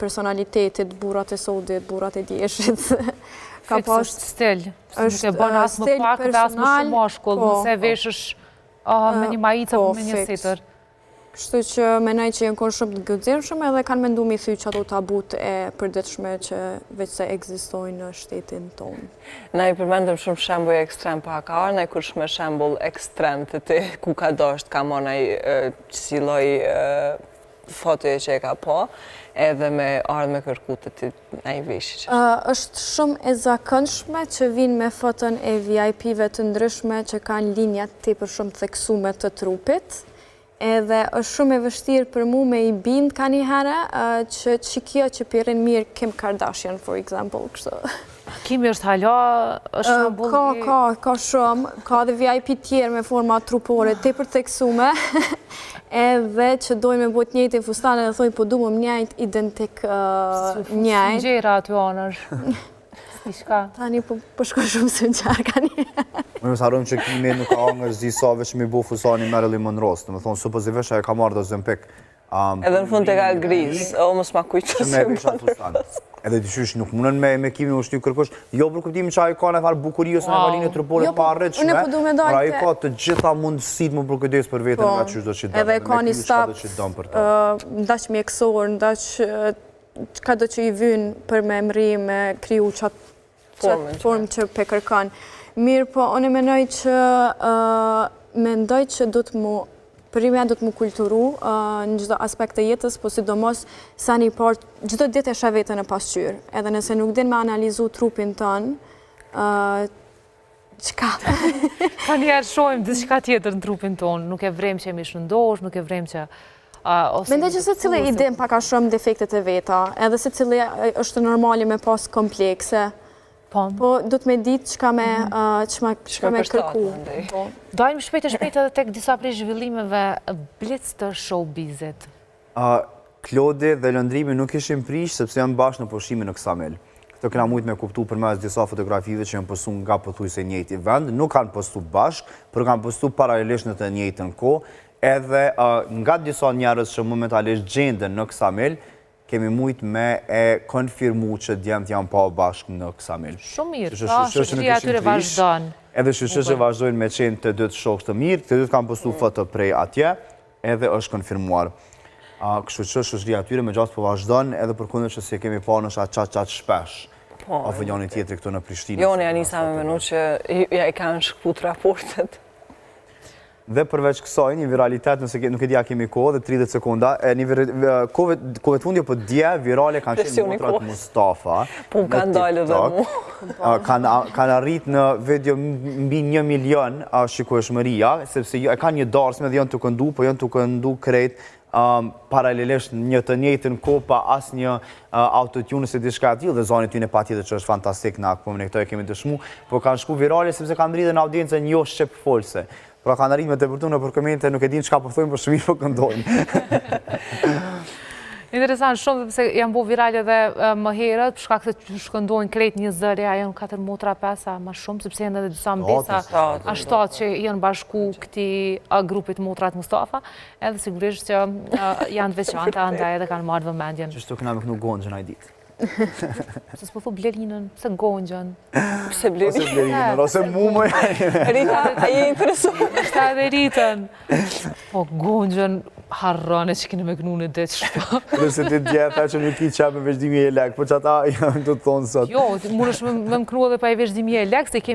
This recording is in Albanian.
personalitetit, burat e sodit, burat e djeshit. Fiks është stil, nuk e bën asë më pak dhe asë më shumë mashkull, nëse veshësh me një majica për me një sitër. Kështu që menaj që jenë konë shumë të gëdzirëshme edhe kanë mendu mi thy që ato tabut e përditshme që veç se egzistojnë në shtetin tonë. Na i përmendëm shumë shembuj ekstrem, pa ka arë, na i kur shumë shembull ekstrem të ti ku ka dosht, ka monaj qësilloj fotoje që e ka po, edhe me ardhë me kërku të ti na i vishi që. Është shumë e zakëndshme që vinë me foton e VIP-ve të ndryshme që kanë linjat tepër shumë theksume të trupit, edhe është shumë e vështirë për mu me i bind ka një herë që kjo që pirin mirë Kim Kardashian, for example, kështu. Kimi është hala, është shembull Ka shumë, ka dhe VIP tjerë me forma trupore, tepër theksume, edhe që dojnë me bot njëjtë i fustane dhe thoi, po du më njëjtë identik njëjtë. Gjera aty anër. Tani po shko shumë së në qarka një. Më nësë harëm që Kimi nuk ka angër zi sa veç me bu fusani Marilyn Monroe, të më thonë, supos i vesha e ka marrë do Zempik. Edhe në fund të ka griz, o mos ma kujtë me vesha fusani. Edhe të qysh nuk munën me Kimi u shty kërkosh, jo për kuptimin që a i ka në farë bukuri ose në valinë trupore pa rrëqme, pra i ka të gjitha mundësit më përkëdes për vetën nga qysh do që dëmë. Edhe ka një staf, ndash mjekësor, ndash ka do që i vynë për me mri, me kriju qatë formë që pe kërkan. Mirë, po, unë e menoj që mendoj që do të mu, përrimja do të mu kulturu në gjithdo aspekt të jetës, po sidomos sa një part, gjithdo ditë e shë vetën e pasqyrë. Edhe nëse nuk din me analizu trupin tënë, qka? Ka njerë shojmë dhe qka tjetër në trupin tonë, nuk e vrem që jemi shëndosh, nuk e vrem që... Mendoj që se cili i din paka shumë defektet e veta, edhe se cili është normali me pas komplekse. Po, du të me ditë që ka me kërku. Dojmë shpejt edhe tek disa prej zhvillimeve blitz të showbizit. Klodi dhe lëndrimi nuk ishim prish, sepse janë bashkë në pushimin në Ksamel. Këto këna mujtë me kuptu për mes disa fotografive që janë postu nga pëthuj se njëjti vend, nuk kanë postu bashkë, për kanë postu paralelisht në të njëjtën ko, edhe nga disa njerës që momentalisht gjendën në Ksamel, kemi mujtë me e konfirmu që djemët janë pa bashkë në Ksamel. Shumë mirë, shështëria atyre vazhdojnë. Edhe shështëria vazhdojnë me qenë të dytë shokës të mirë, të dytë kanë postu foto prej atje, edhe është konfirmuar. Kështu që shështëria atyre me gjatë po vazhdojnë, edhe për kundër që si kemi pa në qatë shpesh. A vë njëni tjetëri këtu në Prishtinë. Jo, në janisa me menu që ja i kanë shkput raportet. Dhe përveç kësaj, një viralitet, nëse nuk e dja kemi kohë, dhe 30 sekunda, kove të fundje për dje, virale kanë qenë motrat Mustafa. Po më kanë dalë dhe mu. Kanë arrit në video mbi 1 milion shikueshmëria, sepse e kanë një darsme dhe janë të këndu, po janë të këndu krejt paralelisht një të njëjtën kohë pa asë një autotune se diçka atil dhe zonit tyne pa tjetër që është fantastik në akë, po më në këto e kemi të shmu, po kanë shku virale sepse kanë rritë në audiencën jo shqip folse. Pra kanë arrit me të përtu në për komente, nuk e din qka përthojnë, për shumir për këndojnë. Interesant shumë, përse janë bu virale dhe më herët, për shkak se shkëndojnë krejt një zëri, a janë 4 motra 5, ma shumë, sepse janë edhe disa mbesa, a 7 që janë bashku këti grupit motrat Mustafa, edhe sigurisht që janë veçanta, ndaj edhe kanë marrë vëmendjen. Qështu këna me kënu gongjën a i ditë. Se s'po thu Blerinën, se gongjën. Pse Blerinën? Ose mu më Rita, a je interesu? Shta edhe Ritën. Po gongjën harrane që kene me kënu në detë shpa. Kërëse ti djetha që nuk i qepë me veçdimi e lek, po që ata janë të thonë sot. Jo, mund është me më kënu edhe pa e veçdimi e lek, se kemi